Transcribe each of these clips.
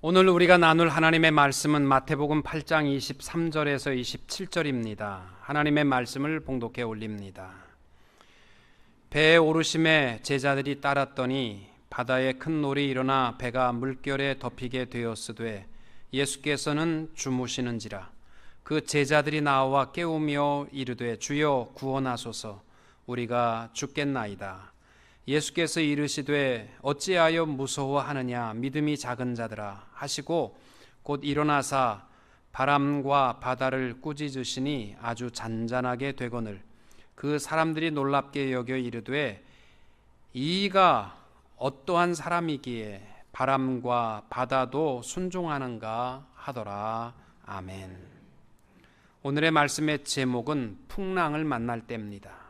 오늘 우리가 나눌 하나님의 말씀은 마태복음 8장 23절에서 27절입니다. 하나님의 말씀을 봉독해 올립니다. 배에 오르심에 제자들이 따랐더니 바다에 큰 놀이 일어나 배가 물결에 덮이게 되었으되 예수께서는 주무시는지라. 그 제자들이 나와 깨우며 이르되 주여 구원하소서, 우리가 죽겠나이다. 예수께서 이르시되 어찌하여 무서워하느냐, 믿음이 작은 자들아 하시고 곧 일어나사 바람과 바다를 꾸짖으시니 아주 잔잔하게 되거늘 그 사람들이 놀랍게 여겨 이르되 이가 어떠한 사람이기에 바람과 바다도 순종하는가 하더라. 아멘. 오늘의 말씀의 제목은 풍랑을 만날 때입니다.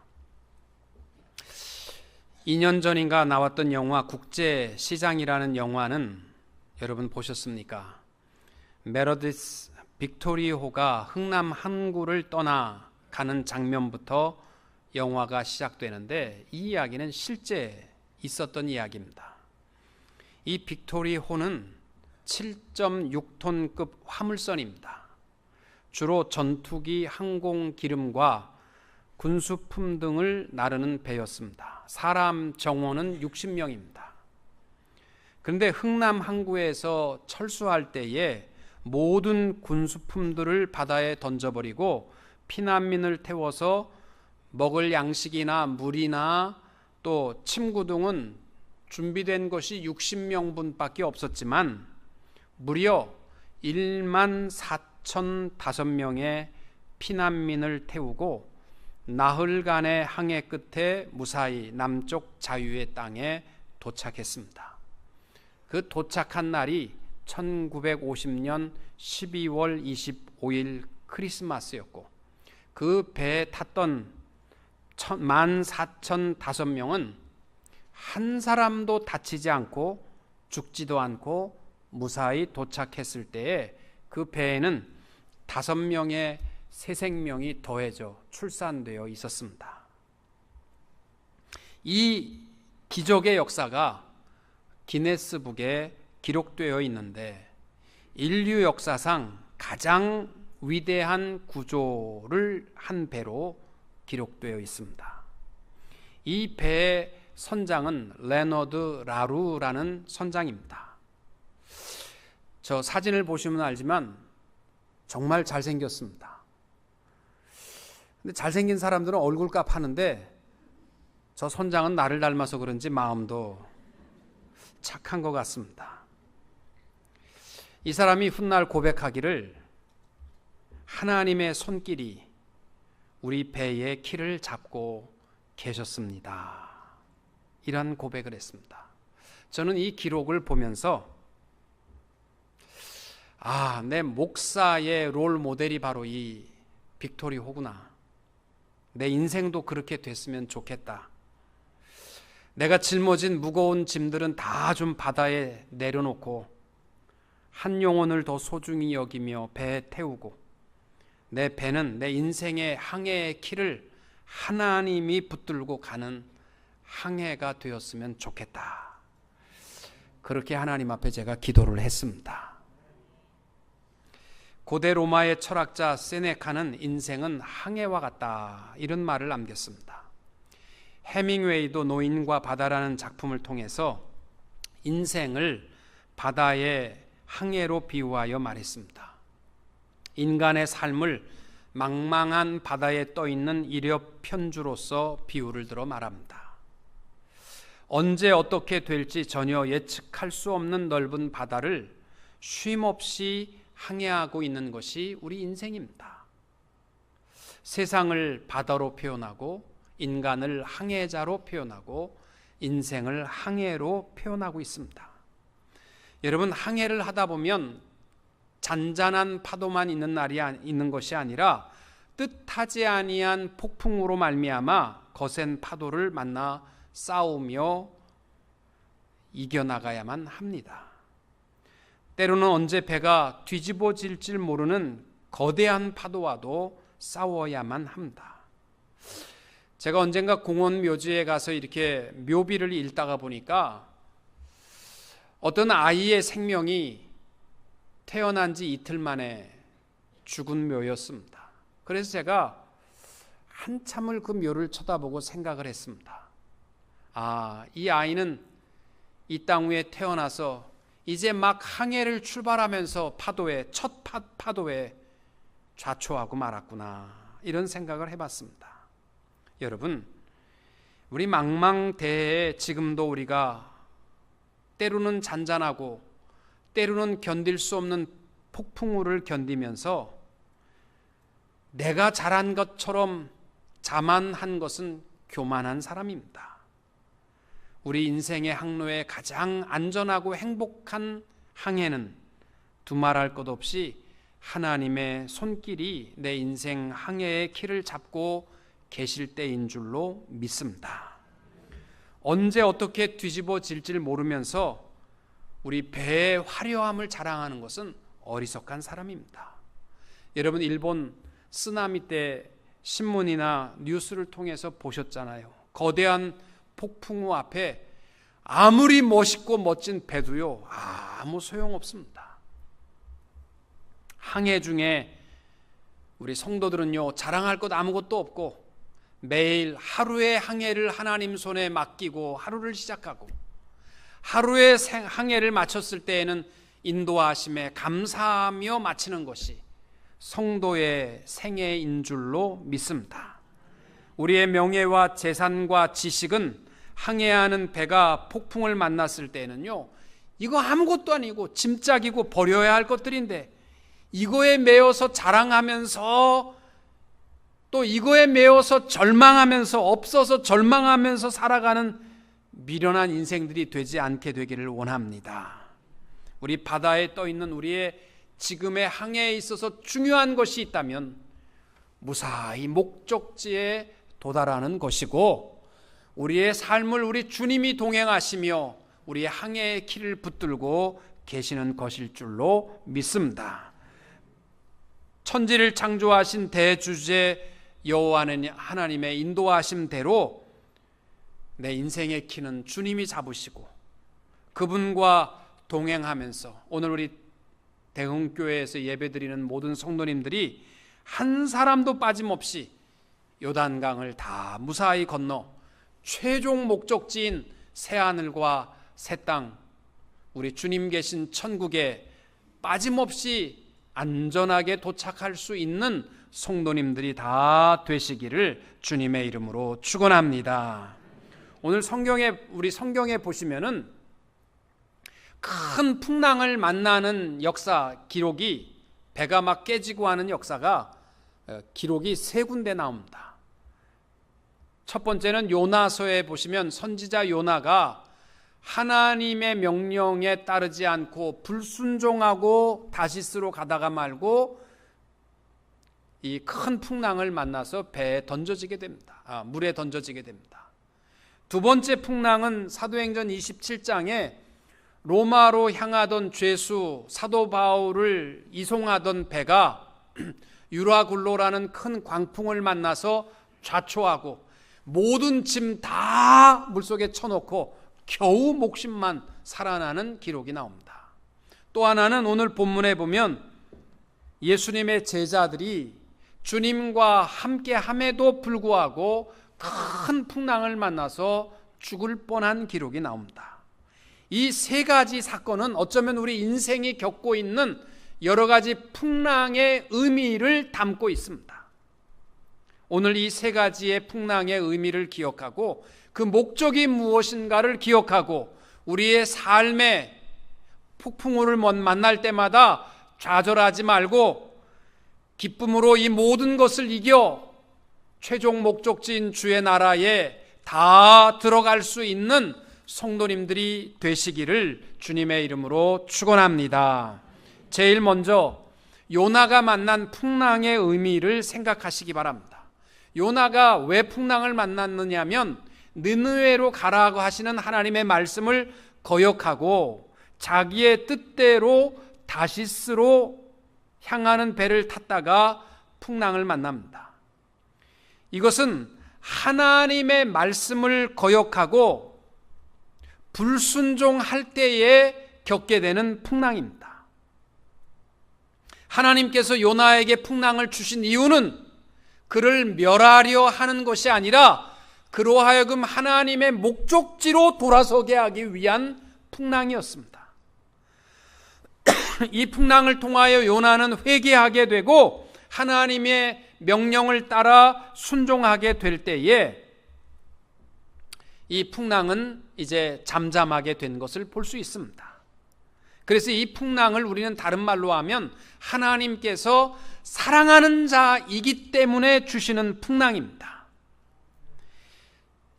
2년 전인가 나왔던 영화 국제시장이라는 영화는 여러분 보셨습니까? 메러디스 빅토리호가 흥남 항구를 떠나 가는 장면부터 영화가 시작되는데 이 이야기는 실제 있었던 이야기입니다. 이 빅토리호는 7.6톤급 화물선입니다. 주로 전투기, 항공 기름과 군수품 등을 나르는 배였습니다. 사람 정원은 60명입니다. 그런데 흥남 항구에서 철수할 때에 모든 군수품들을 바다에 던져버리고 피난민을 태워서 먹을 양식이나 물이나 또 침구 등은 준비된 것이 60명분밖에 없었지만 무려 1만 4,005명의 피난민을 태우고 나흘간의 항해 끝에 무사히 남쪽 자유의 땅에 도착했습니다. 그 도착한 날이 1950년 12월 25일 크리스마스였고 그 배에 탔던 14,005명은 한 사람도 다치지 않고 죽지도 않고 무사히 도착했을 때에 그 배에는 5명의 새 생명이 더해져 출산되어 있었습니다. 이 기적의 역사가 기네스북에 기록되어 있는데 인류 역사상 가장 위대한 구조를 한 배로 기록되어 있습니다. 이 배의 선장은 레너드 라루라는 선장입니다. 저 사진을 보시면 알지만 정말 잘생겼습니다. 근데 잘생긴 사람들은 얼굴값 하는데 저 선장은 나를 닮아서 그런지 마음도 착한 것 같습니다. 이 사람이 훗날 고백하기를 하나님의 손길이 우리 배의 키를 잡고 계셨습니다. 이런 고백을 했습니다. 저는 이 기록을 보면서 내 목사의 롤 모델이 바로 이 빅토리호구나. 내 인생도 그렇게 됐으면 좋겠다. 내가 짊어진 무거운 짐들은 다 좀 바다에 내려놓고 한 영혼을 더 소중히 여기며 배에 태우고 내 배는 내 인생의 항해의 키를 하나님이 붙들고 가는 항해가 되었으면 좋겠다. 그렇게 하나님 앞에 제가 기도를 했습니다. 고대 로마의 철학자 세네카는 인생은 항해와 같다, 이런 말을 남겼습니다. 해밍웨이도 노인과 바다라는 작품을 통해서 인생을 바다의 항해로 비유하여 말했습니다. 인간의 삶을 망망한 바다에 떠있는 이력 편주로서 비유를 들어 말합니다. 언제 어떻게 될지 전혀 예측할 수 없는 넓은 바다를 쉼없이 항해하고 있는 것이 우리 인생입니다. 세상을 바다로 표현하고 인간을 항해자로 표현하고 인생을 항해로 표현하고 있습니다. 여러분, 항해를 하다 보면 잔잔한 파도만 있는 날이 있는 것이 아니라 뜻하지 아니한 폭풍으로 말미암아 거센 파도를 만나 싸우며 이겨나가야만 합니다. 때로는 언제 배가 뒤집어질지 모르는 거대한 파도와도 싸워야만 합니다. 제가 언젠가 공원 묘지에 가서 이렇게 묘비를 읽다가 보니까 어떤 아이의 생명이 태어난 지 이틀 만에 죽은 묘였습니다. 그래서 제가 한참을 그 묘를 쳐다보고 생각을 했습니다. 이 아이는 이 땅 위에 태어나서 이제 막 항해를 출발하면서 첫 파도에 좌초하고 말았구나, 이런 생각을 해봤습니다. 여러분, 우리 망망대해에 지금도 우리가 때로는 잔잔하고 때로는 견딜 수 없는 폭풍우를 견디면서 내가 잘한 것처럼 자만한 것은 교만한 사람입니다. 우리 인생의 항로에 가장 안전하고 행복한 항해는 두말할 것 없이 하나님의 손길이 내 인생 항해의 키를 잡고 계실 때인 줄로 믿습니다. 언제 어떻게 뒤집어질지 모르면서 우리 배의 화려함을 자랑하는 것은 어리석한 사람입니다. 여러분, 일본 쓰나미 때 신문이나 뉴스를 통해서 보셨잖아요. 거대한 폭풍우 앞에 아무리 멋있고 멋진 배도요, 아무 소용없습니다. 항해 중에 우리 성도들은요, 자랑할 것 아무것도 없고 매일 하루의 항해를 하나님 손에 맡기고 하루를 시작하고, 하루의 항해를 마쳤을 때에는 인도하심에 감사하며 마치는 것이 성도의 생애인 줄로 믿습니다. 우리의 명예와 재산과 지식은 항해하는 배가 폭풍을 만났을 때는요, 이거 아무것도 아니고 짐짝이고 버려야 할 것들인데 이거에 매여서 자랑하면서 또 이거에 매여서 절망하면서, 없어서 절망하면서 살아가는 미련한 인생들이 되지 않게 되기를 원합니다. 우리 바다에 떠있는 우리의 지금의 항해에 있어서 중요한 것이 있다면 무사히 목적지에 도달하는 것이고, 우리의 삶을 우리 주님이 동행하시며 우리의 항해의 길을 붙들고 계시는 것일 줄로 믿습니다. 천지를 창조하신 대주제 여호와는 하나님의 인도하심대로 내 인생의 키는 주님이 잡으시고 그분과 동행하면서, 오늘 우리 대흥교회에서 예배드리는 모든 성도님들이 한 사람도 빠짐없이 요단강을 다 무사히 건너 최종 목적지인 새하늘과 새 땅, 우리 주님 계신 천국에 빠짐없이 안전하게 도착할 수 있는 성도님들이 다 되시기를 주님의 이름으로 축원합니다. 오늘 우리 성경에 보시면은 큰 풍랑을 만나는 역사 기록이, 배가 막 깨지고 하는 역사가 기록이 세 군데 나옵니다. 첫 번째는 요나서에 보시면 선지자 요나가 하나님의 명령에 따르지 않고 불순종하고 다시스로 가다가 말고 이 큰 풍랑을 만나서 배에 던져지게 됩니다. 물에 던져지게 됩니다. 두 번째 풍랑은 사도행전 27장에 로마로 향하던 죄수 사도 바울을 이송하던 배가 유라굴로라는 큰 광풍을 만나서 좌초하고 모든 짐 다 물속에 쳐놓고 겨우 목숨만 살아나는 기록이 나옵니다. 또 하나는 오늘 본문에 보면 예수님의 제자들이 주님과 함께 함에도 불구하고 큰 풍랑을 만나서 죽을 뻔한 기록이 나옵니다. 이 세 가지 사건은 어쩌면 우리 인생이 겪고 있는 여러 가지 풍랑의 의미를 담고 있습니다. 오늘 이 세 가지의 풍랑의 의미를 기억하고 그 목적이 무엇인가를 기억하고 우리의 삶에 폭풍우를 만날 때마다 좌절하지 말고 기쁨으로 이 모든 것을 이겨 최종 목적지인 주의 나라에 다 들어갈 수 있는 성도님들이 되시기를 주님의 이름으로 축원합니다. 제일 먼저 요나가 만난 풍랑의 의미를 생각하시기 바랍니다. 요나가 왜 풍랑을 만났느냐면 느느웨로 가라고 하시는 하나님의 말씀을 거역하고 자기의 뜻대로 다시스로 향하는 배를 탔다가 풍랑을 만납니다. 이것은 하나님의 말씀을 거역하고 불순종할 때에 겪게 되는 풍랑입니다. 하나님께서 요나에게 풍랑을 주신 이유는 그를 멸하려 하는 것이 아니라 그로 하여금 하나님의 목적지로 돌아서게 하기 위한 풍랑이었습니다. 이 풍랑을 통하여 요나는 회개하게 되고 하나님의 명령을 따라 순종하게 될 때에 이 풍랑은 이제 잠잠하게 된 것을 볼 수 있습니다. 그래서 이 풍랑을 우리는 다른 말로 하면 하나님께서 사랑하는 자이기 때문에 주시는 풍랑입니다.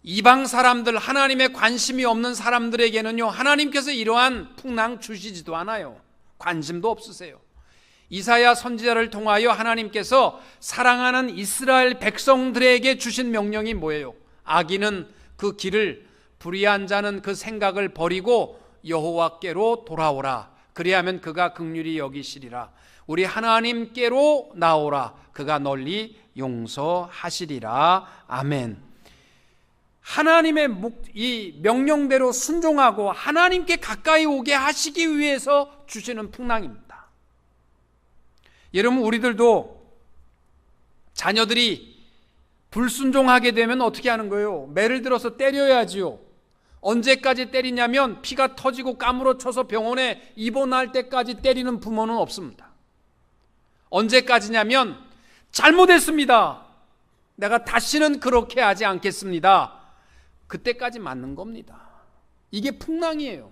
이방 사람들, 하나님의 관심이 없는 사람들에게는요, 하나님께서 이러한 풍랑 주시지도 않아요. 관심도 없으세요. 이사야 선지자를 통하여 하나님께서 사랑하는 이스라엘 백성들에게 주신 명령이 뭐예요? 악인은 그 길을, 불의한 자는 그 생각을 버리고 여호와께로 돌아오라. 그리하면 그가 긍휼히 여기시리라. 우리 하나님께로 나오라. 그가 널리 용서하시리라. 아멘. 하나님의 이 명령대로 순종하고 하나님께 가까이 오게 하시기 위해서 주시는 풍랑입니다. 여러분, 우리들도 자녀들이 불순종하게 되면 어떻게 하는 거예요? 매를 들어서 때려야지요. 언제까지 때리냐면 피가 터지고 까무러쳐서 병원에 입원할 때까지 때리는 부모는 없습니다. 언제까지냐면 잘못했습니다. 내가 다시는 그렇게 하지 않겠습니다. 그때까지 맞는 겁니다. 이게 풍랑이에요.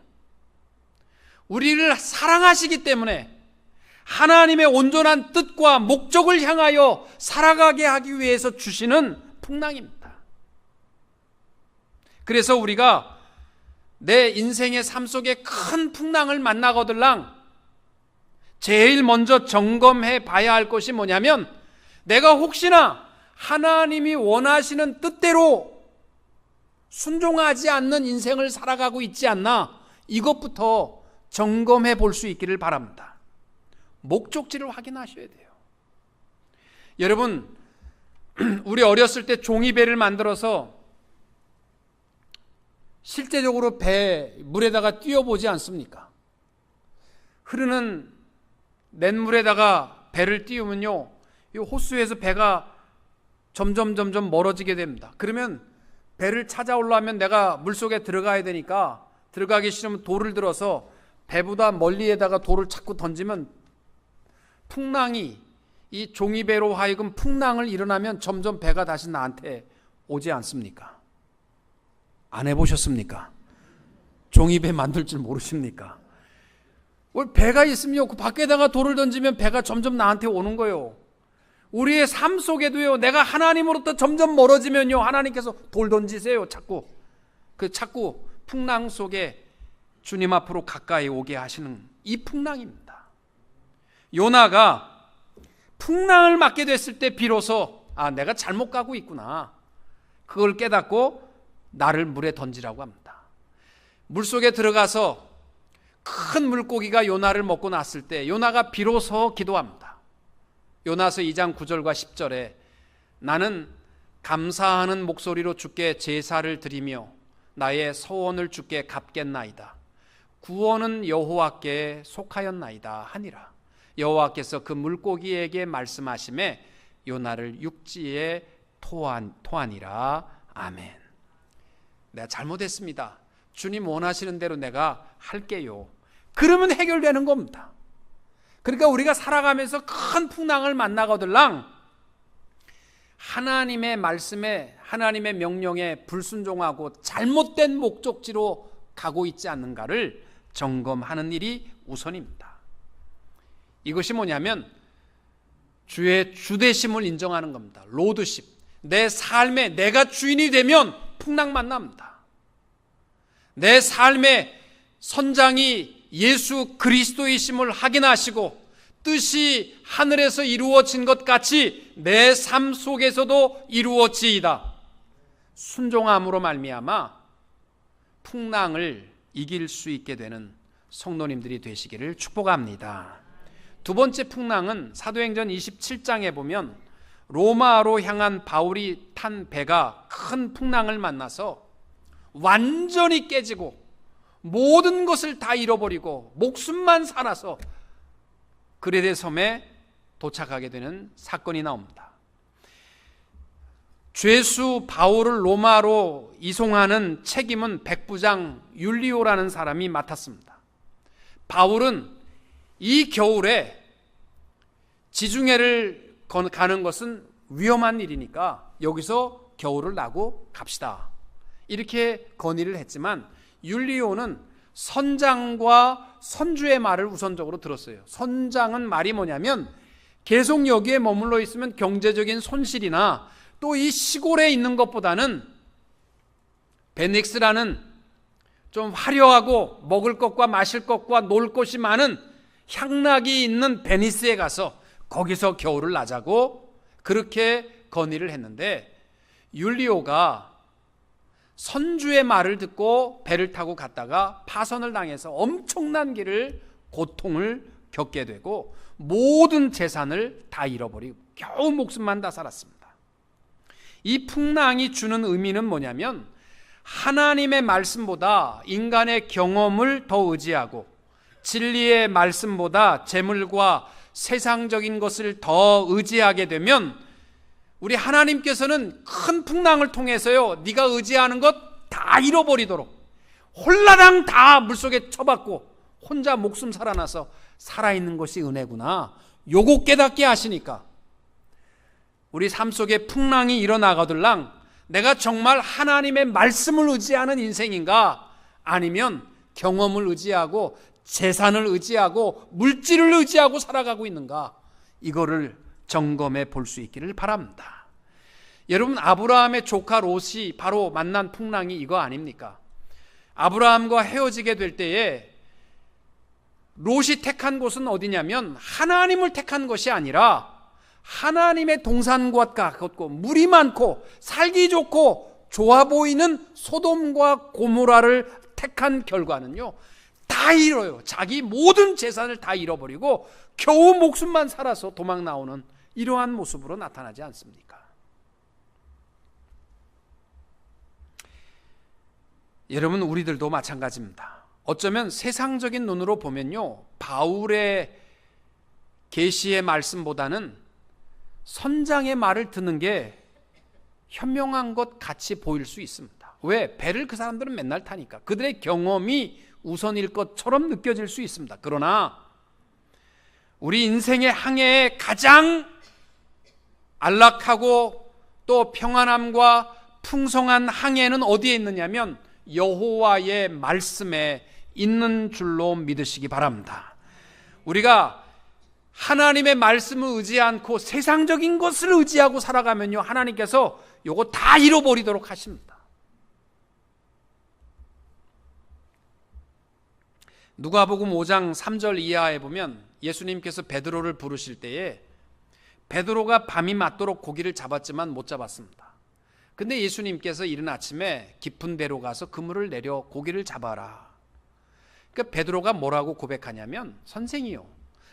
우리를 사랑하시기 때문에 하나님의 온전한 뜻과 목적을 향하여 살아가게 하기 위해서 주시는 풍랑입니다. 그래서 우리가 내 인생의 삶 속에 큰 풍랑을 만나거들랑 제일 먼저 점검해 봐야 할 것이 뭐냐면 내가 혹시나 하나님이 원하시는 뜻대로 순종하지 않는 인생을 살아가고 있지 않나, 이것부터 점검해 볼 수 있기를 바랍니다. 목적지를 확인하셔야 돼요. 여러분, 우리 어렸을 때 종이배를 만들어서 실제적으로 배 물에다가 띄워보지 않습니까? 흐르는 냇물에다가 배를 띄우면요, 이 호수에서 배가 점점 멀어지게 됩니다. 그러면 배를 찾아오려면 내가 물속에 들어가야 되니까 들어가기 싫으면 돌을 들어서 배보다 멀리에다가 돌을 자꾸 던지면 풍랑이, 이 종이배로 하여금 풍랑을 일어나면 점점 배가 다시 나한테 오지 않습니까? 안 해보셨습니까? 종이배 만들 줄 모르십니까? 배가 있으면 그 밖에다가 돌을 던지면 배가 점점 나한테 오는 거예요. 우리의 삶 속에도요, 내가 하나님으로부터 점점 멀어지면요, 하나님께서 돌 던지세요. 자꾸 풍랑 속에 주님 앞으로 가까이 오게 하시는 이 풍랑입니다. 요나가 풍랑을 맞게 됐을 때 비로소 내가 잘못 가고 있구나, 그걸 깨닫고 나를 물에 던지라고 합니다. 물속에 들어가서 큰 물고기가 요나를 먹고 났을 때 요나가 비로소 기도합니다. 요나서 2장 9절과 10절에 나는 감사하는 목소리로 주께 제사를 드리며 나의 서원을 주께 갚겠나이다. 구원은 여호와께 속하였나이다 하니라. 여호와께서 그 물고기에게 말씀하시매 요나를 육지에 토하니라. 아멘. 내가 잘못했습니다. 주님 원하시는 대로 내가 할게요. 그러면 해결되는 겁니다. 그러니까 우리가 살아가면서 큰 풍랑을 만나거들랑 하나님의 말씀에, 하나님의 명령에 불순종하고 잘못된 목적지로 가고 있지 않는가를 점검하는 일이 우선입니다. 이것이 뭐냐면 주의 주되심을 인정하는 겁니다. 로드십. 내 삶에 내가 주인이 되면 풍랑 만납니다. 내 삶의 선장이 예수 그리스도이심을 확인하시고 뜻이 하늘에서 이루어진 것 같이 내 삶 속에서도 이루어지이다. 순종함으로 말미암아 풍랑을 이길 수 있게 되는 성도님들이 되시기를 축복합니다. 두 번째 풍랑은 사도행전 27장에 보면 로마로 향한 바울이 탄 배가 큰 풍랑을 만나서 완전히 깨지고 모든 것을 다 잃어버리고 목숨만 살아서 그레데 섬에 도착하게 되는 사건이 나옵니다. 죄수 바울을 로마로 이송하는 책임은 백부장 율리오라는 사람이 맡았습니다. 바울은 이 겨울에 지중해를 가는 것은 위험한 일이니까 여기서 겨울을 나고 갑시다, 이렇게 건의를 했지만 율리오는 선장과 선주의 말을 우선적으로 들었어요. 선장은 말이 뭐냐면 계속 여기에 머물러 있으면 경제적인 손실이나 또 이 시골에 있는 것보다는 베닉스라는 좀 화려하고 먹을 것과 마실 것과 놀 곳이 많은 향락이 있는 베니스에 가서 거기서 겨울을 나자고 그렇게 건의를 했는데, 율리오가 선주의 말을 듣고 배를 타고 갔다가 파선을 당해서 엄청난 길을 고통을 겪게 되고 모든 재산을 다 잃어버리고 겨우 목숨만 다 살았습니다. 이 풍랑이 주는 의미는 뭐냐면 하나님의 말씀보다 인간의 경험을 더 의지하고 진리의 말씀보다 재물과 세상적인 것을 더 의지하게 되면 우리 하나님께서는 큰 풍랑을 통해서요, 네가 의지하는 것 다 잃어버리도록 홀라당 다 물속에 쳐박고 혼자 목숨 살아나서 살아있는 것이 은혜구나, 요거 깨닫게 하시니까 우리 삶 속에 풍랑이 일어나거들랑 내가 정말 하나님의 말씀을 의지하는 인생인가, 아니면 경험을 의지하고 재산을 의지하고 물질을 의지하고 살아가고 있는가, 이거를 점검해 볼 수 있기를 바랍니다. 여러분, 아브라함의 조카 롯이 바로 만난 풍랑이 이거 아닙니까? 아브라함과 헤어지게 될 때에 롯이 택한 곳은 어디냐면 하나님을 택한 것이 아니라 하나님의 동산과 가깝고 물이 많고 살기 좋고 좋아 보이는 소돔과 고모라를 택한 결과는요, 다 잃어요. 자기 모든 재산을 다 잃어버리고 겨우 목숨만 살아서 도망 나오는 이러한 모습으로 나타나지 않습니까? 여러분, 우리들도 마찬가지입니다. 어쩌면 세상적인 눈으로 보면요, 바울의 계시의 말씀보다는 선장의 말을 듣는 게 현명한 것 같이 보일 수 있습니다. 왜? 배를 그 사람들은 맨날 타니까 그들의 경험이 우선일 것처럼 느껴질 수 있습니다. 그러나 우리 인생의 항해에 가장 안락하고 또 평안함과 풍성한 항해는 어디에 있느냐면 여호와의 말씀에 있는 줄로 믿으시기 바랍니다. 우리가 하나님의 말씀을 의지 않고 세상적인 것을 의지하고 살아가면요, 하나님께서 요거 다 잃어버리도록 하십니다. 누가복음 5장 3절 이하에 보면 예수님께서 베드로를 부르실 때에 베드로가 밤이 맞도록 고기를 잡았지만 못 잡았습니다. 근데 예수님께서 이른 아침에 깊은 데로 가서 그물을 내려 고기를 잡아라. 그러니까 베드로가 뭐라고 고백하냐면, 선생이요,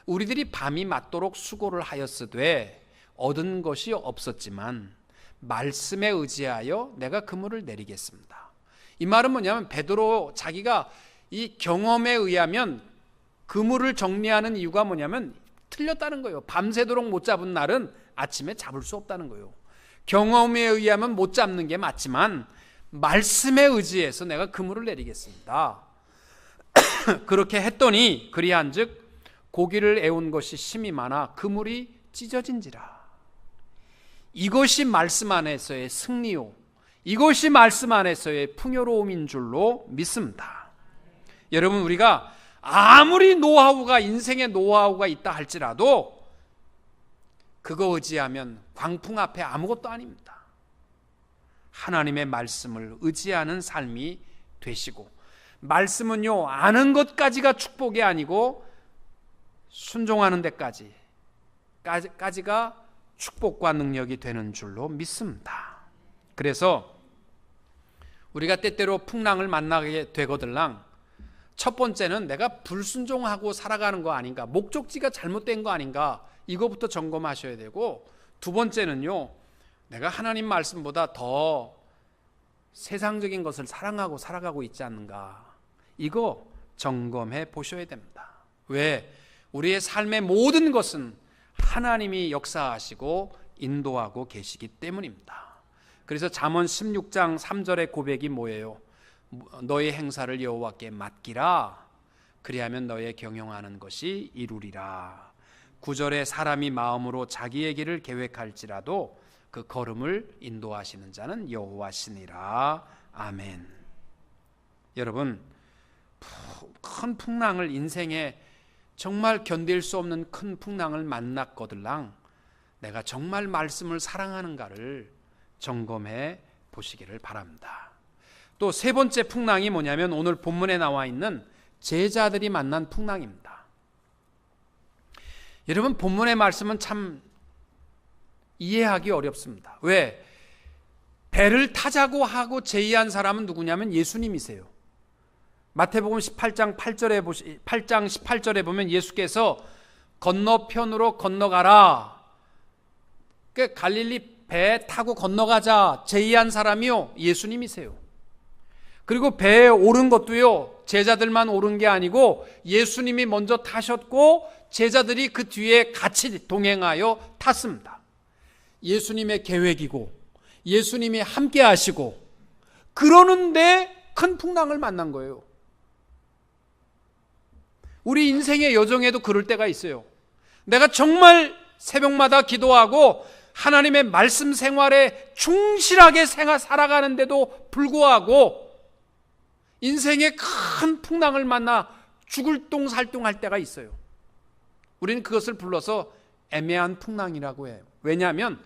우리들이 밤이 맞도록 수고를 하였으되 얻은 것이 없었지만 말씀에 의지하여 내가 그물을 내리겠습니다. 이 말은 뭐냐면 베드로 자기가 이 경험에 의하면 그물을 정리하는 이유가 뭐냐면 틀렸다는 거예요. 밤새도록 못 잡은 날은 아침에 잡을 수 없다는 거예요. 경험에 의하면 못 잡는 게 맞지만 말씀에 의지해서 내가 그물을 내리겠습니다. 그렇게 했더니 그리한즉 고기를 애운 것이 심이 많아 그물이 찢어진지라. 이것이 말씀 안에서의 승리요, 이것이 말씀 안에서의 풍요로움인 줄로 믿습니다. 여러분, 우리가 아무리 노하우가, 인생의 노하우가 있다 할지라도 그거 의지하면 광풍 앞에 아무것도 아닙니다. 하나님의 말씀을 의지하는 삶이 되시고, 말씀은요, 아는 것까지가 축복이 아니고 순종하는 데까지가 축복과 능력이 되는 줄로 믿습니다. 그래서 우리가 때때로 풍랑을 만나게 되거들랑 첫 번째는 내가 불순종하고 살아가는 거 아닌가, 목적지가 잘못된 거 아닌가, 이거부터 점검하셔야 되고, 두 번째는요, 내가 하나님 말씀보다 더 세상적인 것을 사랑하고 살아가고 있지 않는가, 이거 점검해 보셔야 됩니다. 왜? 우리의 삶의 모든 것은 하나님이 역사하시고 인도하고 계시기 때문입니다. 그래서 잠언 16장 3절의 고백이 뭐예요? 너의 행사를 여호와께 맡기라. 그리하면 너의 경영하는 것이 이루리라. 9절에 사람이 마음으로 자기의 길을 계획할지라도 그 걸음을 인도하시는 자는 여호와시니라. 아멘. 여러분, 큰 풍랑을, 인생에 정말 견딜 수 없는 큰 풍랑을 만났거들랑 내가 정말 말씀을 사랑하는가를 점검해 보시기를 바랍니다. 또 세 번째 풍랑이 뭐냐면 오늘 본문에 나와 있는 제자들이 만난 풍랑입니다. 여러분, 본문의 말씀은 참 이해하기 어렵습니다. 왜? 배를 타자고 하고 제의한 사람은 누구냐면 예수님이세요. 마태복음 18장 18절에 보면 예수께서 건너편으로 건너가라. 그 갈릴리 배 타고 건너가자 제의한 사람이요, 예수님이세요. 그리고 배에 오른 것도요, 제자들만 오른 게 아니고 예수님이 먼저 타셨고 제자들이 그 뒤에 같이 동행하여 탔습니다. 예수님의 계획이고 예수님이 함께 하시고 그러는데 큰 풍랑을 만난 거예요. 우리 인생의 여정에도 그럴 때가 있어요. 내가 정말 새벽마다 기도하고 하나님의 말씀 생활에 충실하게 살아가는데도 불구하고 인생의 큰 풍랑을 만나 죽을 똥살똥할 때가 있어요. 우리는 그것을 불러서 애매한 풍랑이라고 해요. 왜냐하면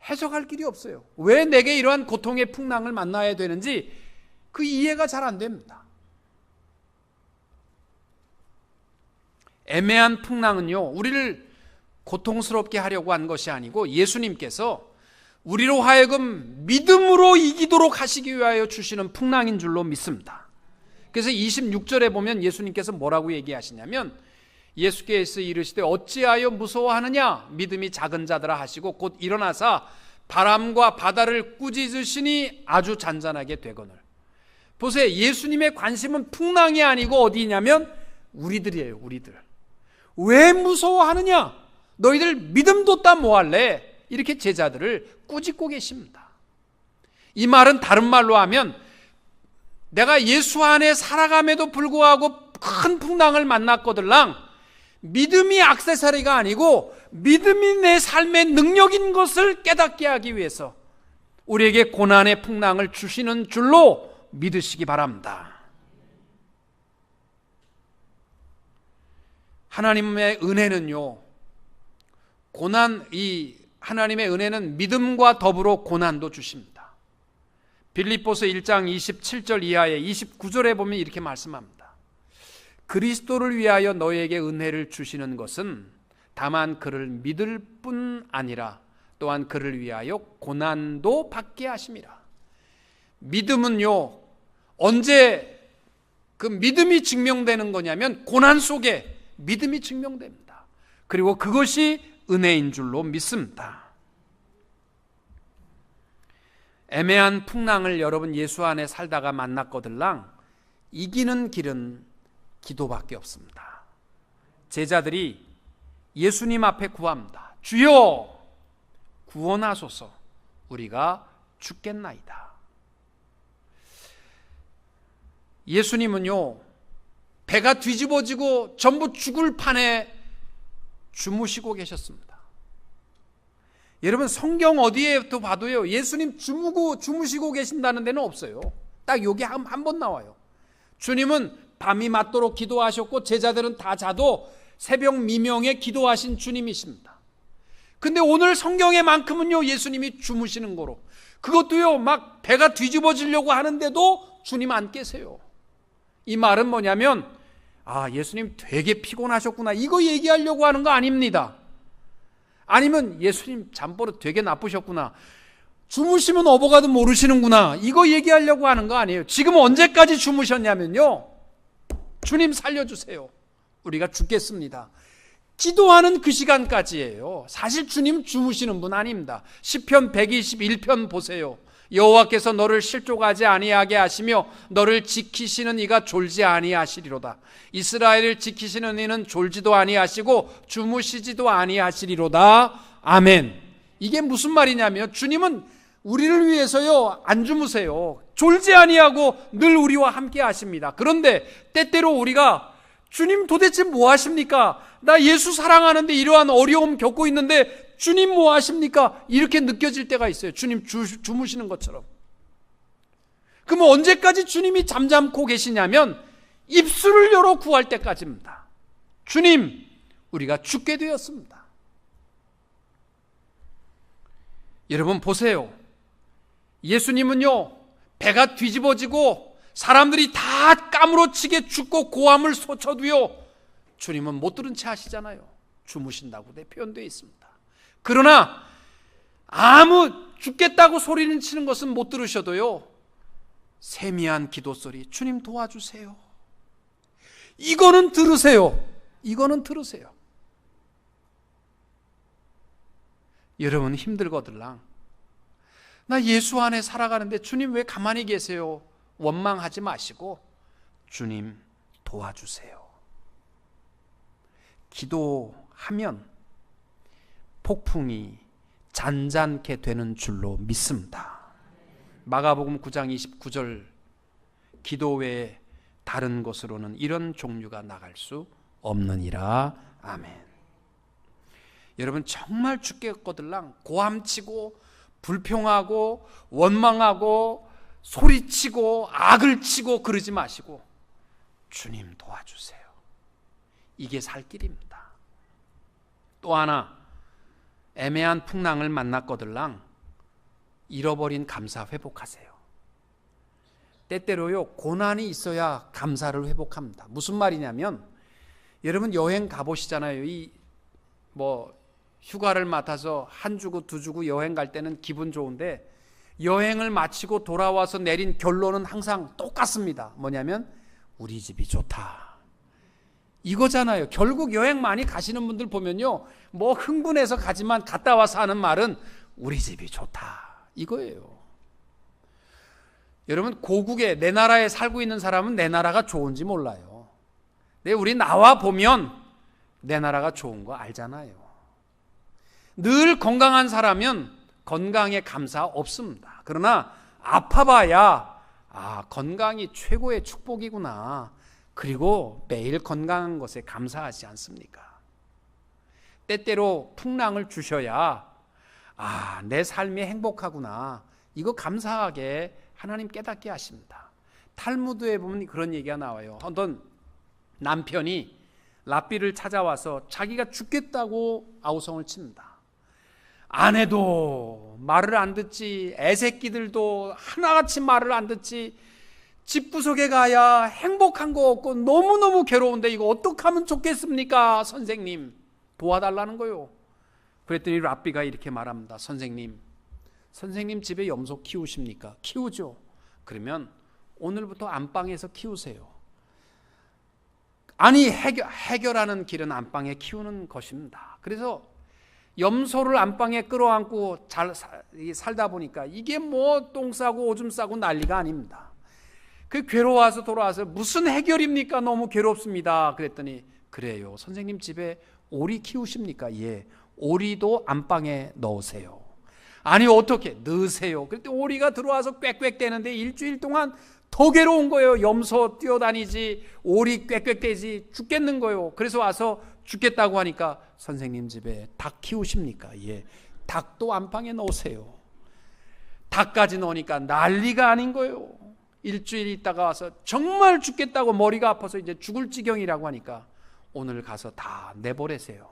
해석할 길이 없어요. 왜 내게 이러한 고통의 풍랑을 만나야 되는지 그 이해가 잘 안 됩니다. 애매한 풍랑은요, 우리를 고통스럽게 하려고 한 것이 아니고 예수님께서 우리로 하여금 믿음으로 이기도록 하시기 위하여 주시는 풍랑인 줄로 믿습니다. 그래서 26절에 보면 예수님께서 뭐라고 얘기하시냐면 예수께서 이르시되 어찌하여 무서워하느냐 믿음이 작은 자들아 하시고 곧 일어나사 바람과 바다를 꾸짖으시니 아주 잔잔하게 되거늘. 보세요, 예수님의 관심은 풍랑이 아니고 어디냐면 우리들이에요. 우리들. 왜 무서워하느냐? 너희들 믿음 뒀다 뭐할래? 이렇게 제자들을 꾸짖고 계십니다. 이 말은 다른 말로 하면 내가 예수 안에 살아감에도 불구하고 큰 풍랑을 만났거들랑 믿음이 액세서리가 아니고 믿음이 내 삶의 능력인 것을 깨닫게 하기 위해서 우리에게 고난의 풍랑을 주시는 줄로 믿으시기 바랍니다. 하나님의 은혜는요, 하나님의 은혜는 믿음과 더불어 고난도 주십니다. 빌립보서 1장 27절 이하에 29절에 보면 이렇게 말씀합니다. 그리스도를 위하여 너에게 은혜를 주시는 것은 다만 그를 믿을 뿐 아니라 또한 그를 위하여 고난도 받게 하심이라. 믿음은요, 언제 그 믿음이 증명되는 거냐면 고난 속에 믿음이 증명됩니다. 그리고 그것이 은혜인 줄로 믿습니다. 애매한 풍랑을 여러분 예수 안에 살다가 만났거들랑 이기는 길은 기도밖에 없습니다. 제자들이 예수님 앞에 구합니다. 주여 구원하소서, 우리가 죽겠나이다. 예수님은요, 배가 뒤집어지고 전부 죽을 판에 주무시고 계셨습니다. 여러분, 성경 어디에 또 봐도요, 예수님 주무시고 계신다는 데는 없어요. 딱 여기 한 번 나와요. 주님은 밤이 맞도록 기도하셨고 제자들은 다 자도 새벽 미명에 기도하신 주님이십니다. 근데 오늘 성경에만큼은요, 예수님이 주무시는 거로, 그것도요 막 배가 뒤집어지려고 하는데도 주님 안 계세요. 이 말은 뭐냐면 예수님 되게 피곤하셨구나, 이거 얘기하려고 하는 거 아닙니다. 아니면 예수님 잠버릇 되게 나쁘셨구나, 주무시면 어버가도 모르시는구나, 이거 얘기하려고 하는 거 아니에요. 지금 언제까지 주무셨냐면요, 주님 살려주세요, 우리가 죽겠습니다, 기도하는 그 시간까지예요. 사실 주님 주무시는 분 아닙니다. 시편 121편 보세요. 여호와께서 너를 실족하지 아니하게 하시며 너를 지키시는 이가 졸지 아니하시리로다. 이스라엘을 지키시는 이는 졸지도 아니하시고 주무시지도 아니하시리로다. 아멘. 이게 무슨 말이냐면 주님은 우리를 위해서요 안 주무세요. 졸지 아니하고 늘 우리와 함께 하십니다. 그런데 때때로 우리가 주님 도대체 뭐 하십니까? 나 예수 사랑하는데 이러한 어려움 겪고 있는데 주님 뭐 하십니까? 이렇게 느껴질 때가 있어요. 주님 주무시는 것처럼. 그럼 언제까지 주님이 잠잠고 계시냐면 입술을 열어 구할 때까지입니다. 주님, 우리가 죽게 되었습니다. 여러분 보세요. 예수님은요 배가 뒤집어지고 사람들이 다 까무러치게 죽고 고함을 솟쳐도요 주님은 못 들은 채 하시잖아요. 주무신다고 표현되어 있습니다. 그러나 아무 죽겠다고 소리는 치는 것은 못 들으셔도요 세미한 기도 소리, 주님 도와주세요, 이거는 들으세요. 이거는 들으세요. 여러분 힘들거들랑 나 예수 안에 살아가는데 주님 왜 가만히 계세요? 원망하지 마시고 주님 도와주세요. 기도하면 폭풍이 잔잔케 되는 줄로 믿습니다. 마가복음 9장 29절 기도 외에 다른 것으로는 이런 종류가 나갈 수 없느니라. 아멘. 여러분 정말 죽겠거들랑 고함치고 불평하고 원망하고 소리치고 악을 치고 그러지 마시고 주님 도와주세요. 이게 살 길입니다. 또 하나 애매한 풍랑을 만났거들랑 잃어버린 감사 회복하세요. 때때로요 고난이 있어야 감사를 회복합니다. 무슨 말이냐면 여러분 여행 가보시잖아요. 휴가를 맡아서 한 주고 두 주고 여행 갈 때는 기분 좋은데 여행을 마치고 돌아와서 내린 결론은 항상 똑같습니다. 뭐냐면 우리 집이 좋다, 이거잖아요. 결국 여행 많이 가시는 분들 보면요 흥분해서 가지만 갔다 와서 하는 말은 우리 집이 좋다, 이거예요. 여러분 고국에 내 나라에 살고 있는 사람은 내 나라가 좋은지 몰라요. 근데 우리 나와 보면 내 나라가 좋은 거 알잖아요. 늘 건강한 사람은 건강에 감사 없습니다. 그러나 아파봐야 건강이 최고의 축복이구나. 그리고 매일 건강한 것에 감사하지 않습니까? 때때로 풍랑을 주셔야 내 삶이 행복하구나, 이거 감사하게 하나님 깨닫게 하십니다. 탈무드에 보면 그런 얘기가 나와요. 어떤 남편이 랍비를 찾아와서 자기가 죽겠다고 아우성을 칩니다. 아내도 말을 안 듣지, 애새끼들도 하나같이 말을 안 듣지, 집구석에 가야 행복한 거 없고 너무너무 괴로운데 이거 어떻게 하면 좋겠습니까? 선생님 도와달라는 거요. 그랬더니 랍비가 이렇게 말합니다. 선생님 집에 염소 키우십니까? 키우죠. 그러면 오늘부터 안방에서 키우세요. 아니 해결하는 길은 안방에 키우는 것입니다. 그래서 염소를 안방에 끌어안고 잘 살다 보니까 이게 똥 싸고 오줌 싸고 난리가 아닙니다. 그 괴로워서 돌아와서 무슨 해결입니까? 너무 괴롭습니다. 그랬더니 그래요. 선생님 집에 오리 키우십니까? 예. 오리도 안방에 넣으세요. 아니 어떻게? 넣으세요. 그랬더니 오리가 들어와서 꽥꽥대는데 일주일 동안 더 괴로운 거예요. 염소 뛰어다니지, 오리 꽥꽥대지 죽겠는 거예요. 그래서 와서 죽겠다고 하니까 선생님 집에 닭 키우십니까? 예. 닭도 안방에 넣으세요. 닭까지 넣으니까 난리가 아닌 거예요. 일주일 있다가 와서 정말 죽겠다고 머리가 아파서 이제 죽을 지경이라고 하니까 오늘 가서 다 내보내세요.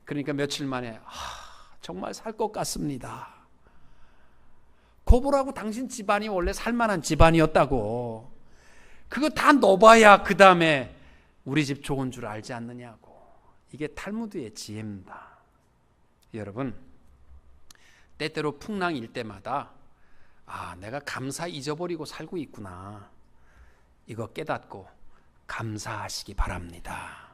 그러니까 며칠 만에 정말 살 것 같습니다. 거보라고 당신 집안이 원래 살만한 집안이었다고. 그거 다 넣어봐야 그 다음에 우리 집 좋은 줄 알지 않느냐고. 이게 탈무드의 지혜입니다. 여러분 때때로 풍랑일 때마다 내가 감사 잊어버리고 살고 있구나, 이거 깨닫고 감사하시기 바랍니다.